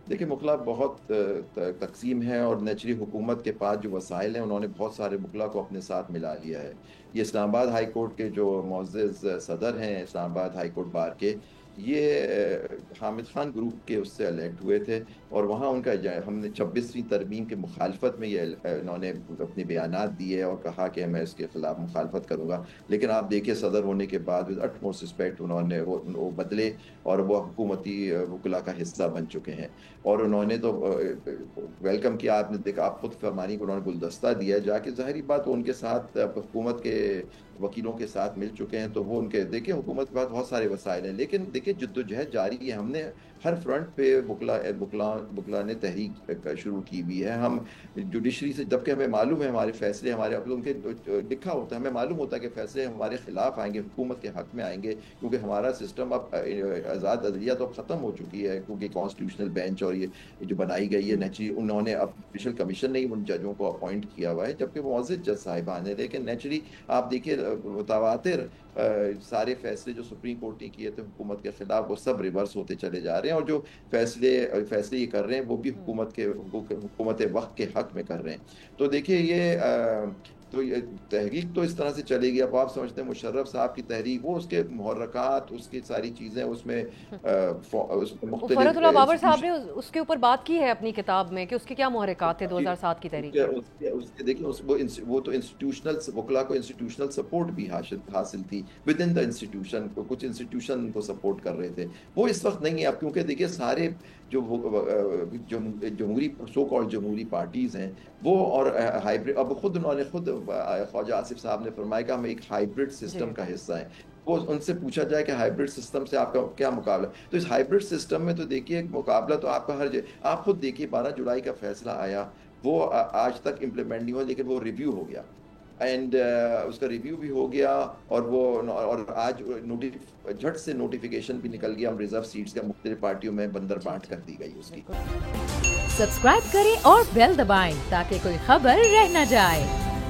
دیکھیں وکلا بہت تقسیم ہے، اور نیچری حکومت کے پاس جو وسائل ہیں انہوں نے بہت سارے وکلا کو اپنے ساتھ ملا لیا ہے. یہ اسلام آباد ہائی کورٹ کے جو معزز صدر ہیں اسلام آباد ہائی کورٹ بار کے، یہ حامد خان گروپ کے اس سے الیکٹ ہوئے تھے، اور وہاں ان کا ہم نے 26ویں ترمیم کے مخالفت میں یہ انہوں نے اپنے بیانات دیے اور کہا کہ میں اس کے خلاف مخالفت کروں گا. لیکن آپ دیکھیے صدر ہونے کے بعد اٹ موسٹ رسپیکٹ انہوں نے وہ بدلے، اور وہ حکومتی وکلا کا حصہ بن چکے ہیں. اور انہوں نے تو ویلکم کیا، آپ نے دیکھا، آپ خود فرمانی کو انہوں نے گلدستہ دیا جا کے، ظاہری بات ان کے ساتھ حکومت کے وکیلوں کے ساتھ مل چکے ہیں، تو وہ ان کے دیکھیں حکومت کے پاس بہت سارے وسائل ہیں. لیکن دیکھیں جدوجہد جاری ہے، ہم نے ہر فرنٹ پہ بکلا نے تحریک شروع کی ہوئی ہے. ہم جوڈیشری سے، جبکہ ہمیں معلوم ہے ہمارے فیصلے ہمارے ان کے لکھا ہوتا ہے، ہمیں معلوم ہوتا ہے کہ فیصلے ہمارے خلاف آئیں گے، حکومت کے حق میں آئیں گے، کیونکہ ہمارا سسٹم اب آزاد عدلیہ تو اب ختم ہو چکی ہے، کیونکہ کانسٹیٹیوشنل بینچ اور یہ جو بنائی گئی ہے نیچری، انہوں نے اب اسپیشل کمیشن نے ان ججوں کو اپوائنٹ کیا ہوا ہے، جبکہ وہ معزز جج صاحبان ہیں. لیکن نیچری آپ دیکھیے متواتر سارے فیصلے جو سپریم کورٹ نے کیے تھے حکومت کے خلاف، وہ سب ریورس ہوتے چلے جا رہے ہیں، اور جو فیصلے یہ کر رہے ہیں وہ بھی حکومت وقت کے حق میں کر رہے ہیں. تو دیکھیے تو یہ تحریک تو اس طرح سے چلے گی. اب آپ سمجھتے ہیں مشرف صاحب کی تحریک، وہ اس کے محرکات، اس کی ساری چیزیں اس میں فرحت مختلف اللہ بابر صاحب نے انسٹیٹیوشن. اس کے اوپر بات کی ہے اپنی کتاب میں کہ اس کے کیا محرکات تھے 2007 کی تحریک میں. دیکھیں وہ تو انسٹیٹیوشنل وکلا کو انسٹیٹیوشنل سپورٹ بھی حاصل تھی ود ان دا انسٹیٹیوشن کو، کچھ انسٹیٹیوشن کو سپورٹ کر رہے تھے. وہ اس وقت نہیں ہے اب، کیونکہ دیکھیے سارے جو جمہوری سو کالڈ جمہوری پارٹیز ہیں وہ، اور ہائیبرڈ، اب انہوں نے خود خواجہ آصف صاحب نے فرمایا کہ ہم ایک ہائیبرڈ جی سسٹم کا حصہ ہیں. وہ ان سے پوچھا جائے کہ ہائیبرڈ سسٹم سے آپ کا کیا مقابلہ، تو اس ہائیبرڈ سسٹم میں تو دیکھیے ایک مقابلہ تو آپ کا ہر جگہ، آپ خود دیکھیے 12 جولائی کا فیصلہ آیا، وہ آج تک امپلیمنٹ نہیں ہوا، لیکن وہ ریویو ہو گیا، اینڈ اس کا ریویو بھی ہو گیا، اور آج جھٹ سے نوٹیفیکیشن بھی نکل گیا، ہم ریزرو سیٹس کا مختلف پارٹیوں میں بندر جی بانٹ جی کر دی گئی اس کی. بالکل. سبسکرائب کریں اور بیل دبائیں تاکہ کوئی خبر رہ نہ جائے.